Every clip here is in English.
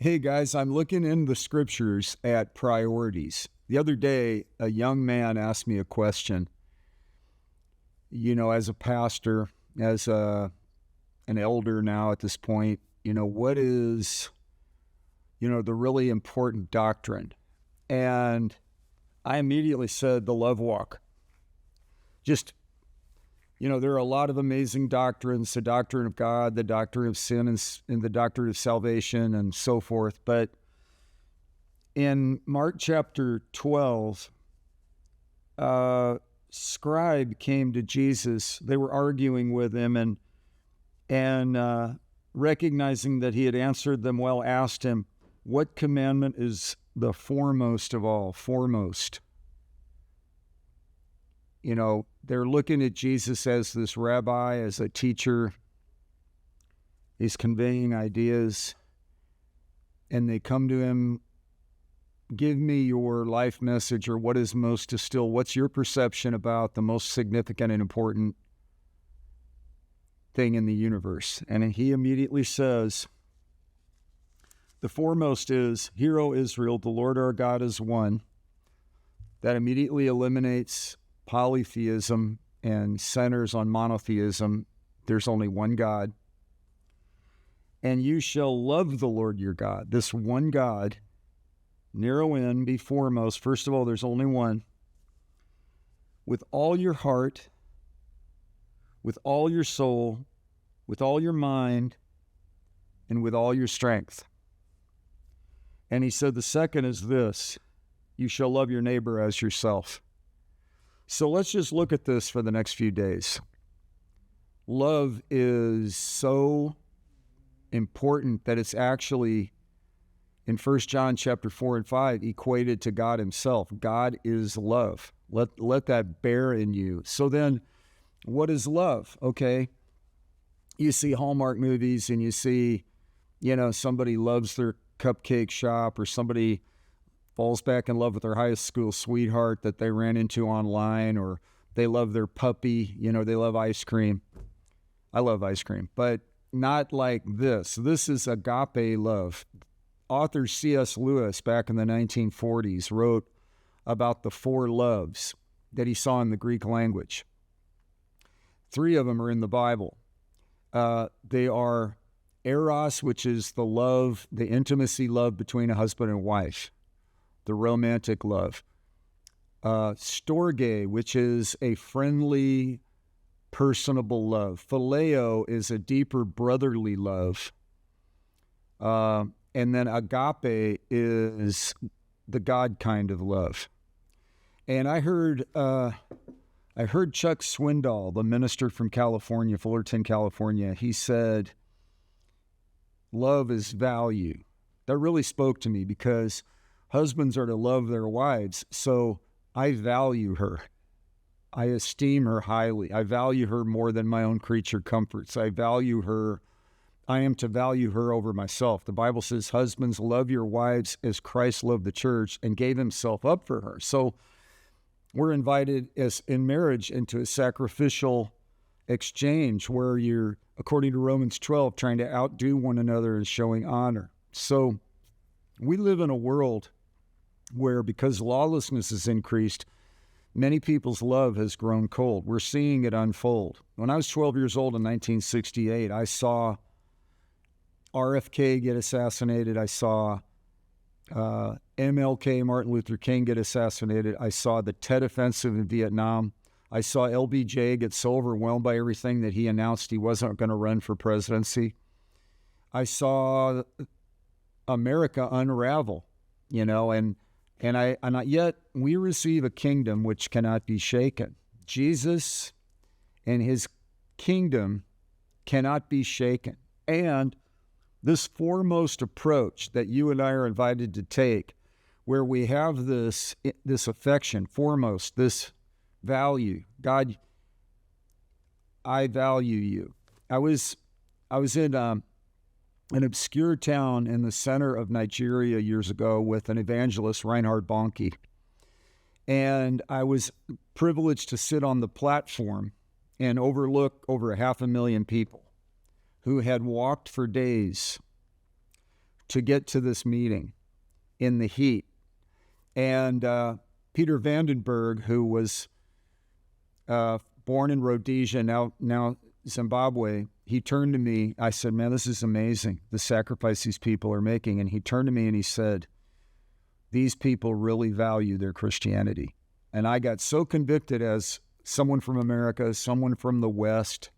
Hey guys, I'm looking in the scriptures at priorities. The other day, a young man asked me a question. As a pastor, as an elder now at this point, what is, the really important doctrine? And I immediately said the love walk. Just, there are a lot of amazing doctrines, the doctrine of God, the doctrine of sin, and the doctrine of salvation, and so forth. But in Mark chapter 12, scribe came to Jesus. They were arguing with him, and recognizing that he had answered them well, asked him, what commandment is the foremost of all? Foremost. They're looking at Jesus as this rabbi, as a teacher. He's conveying ideas, and they come to him, give me your life message, or what is most distilled. What's your perception about the most significant and important thing in the universe? And he immediately says, the foremost is, Hear, O Israel, the Lord our God is one. That immediately eliminates polytheism and centers on monotheism. There's only one God. And you shall love the Lord your God. This one God, narrow in, be foremost. First of all, there's only one. With all your heart, with all your soul, with all your mind, and with all your strength. And he said the second is this, you shall love your neighbor as yourself. So let's just look at this for the next few days. Love is so important that it's actually, in 1 John chapter 4 and 5, equated to God himself. God is love. Let that bear in you. So then, what is love? Okay, you see Hallmark movies and you see, somebody loves their cupcake shop, or somebody falls back in love with their high school sweetheart that they ran into online, or they love their puppy, they love ice cream. I love ice cream, but not like this. This is agape love. Author C.S. Lewis, back in the 1940s, wrote about the four loves that he saw in the Greek language. 3 of them are in the Bible. They are eros, which is the love, the intimacy love between a husband and wife, the romantic love. Storge, which is a friendly, personable love. Phileo is a deeper brotherly love. And then agape is the God kind of love. And I heard Chuck Swindoll, the minister from California, Fullerton, California. He said, love is value. That really spoke to me, because husbands are to love their wives. So I value her. I esteem her highly. I value her more than my own creature comforts. I value her. I am to value her over myself. The Bible says, husbands, love your wives as Christ loved the church and gave himself up for her. So we're invited, as in marriage, into a sacrificial exchange where you're, according to Romans 12, trying to outdo one another and showing honor. So we live in a world where, because lawlessness has increased, many people's love has grown cold. We're seeing it unfold. When I was 12 years old in 1968, I saw RFK get assassinated. I saw MLK, Martin Luther King, get assassinated. I saw the Tet Offensive in Vietnam. I saw LBJ get so overwhelmed by everything that he announced he wasn't going to run for presidency. I saw America unravel, and yet we receive a kingdom which cannot be shaken. Jesus and his kingdom cannot be shaken. And this foremost approach that you and I are invited to take, where we have this affection, foremost, this value. God, I value you. I was in an obscure town in the center of Nigeria years ago with an evangelist, Reinhard Bonnke. And I was privileged to sit on the platform and overlook over 500,000 people who had walked for days to get to this meeting in the heat. And Peter Vandenberg, who was born in Rhodesia, now Zimbabwe, he turned to me. I said, man, this is amazing, the sacrifice these people are making. And he turned to me and he said, these people really value their Christianity. And I got so convicted as someone from America, someone from the West,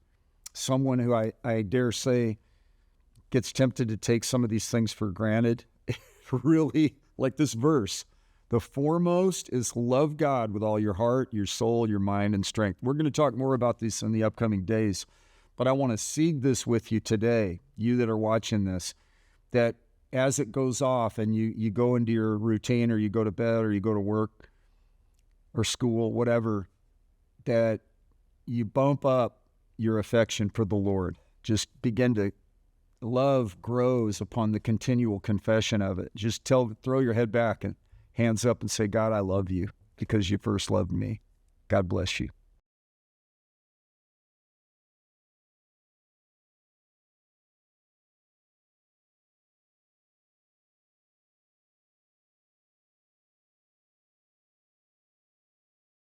someone who I dare say gets tempted to take some of these things for granted. Really, like this verse, the foremost is love God with all your heart, your soul, your mind, and strength. We're going to talk more about this in the upcoming days, but I want to seed this with you today, you that are watching this, that as it goes off and you go into your routine, or you go to bed, or you go to work or school, whatever, that you bump up your affection for the Lord. Just begin to, love grows upon the continual confession of it. Just throw your head back and hands up and say, God, I love you because you first loved me. God bless you.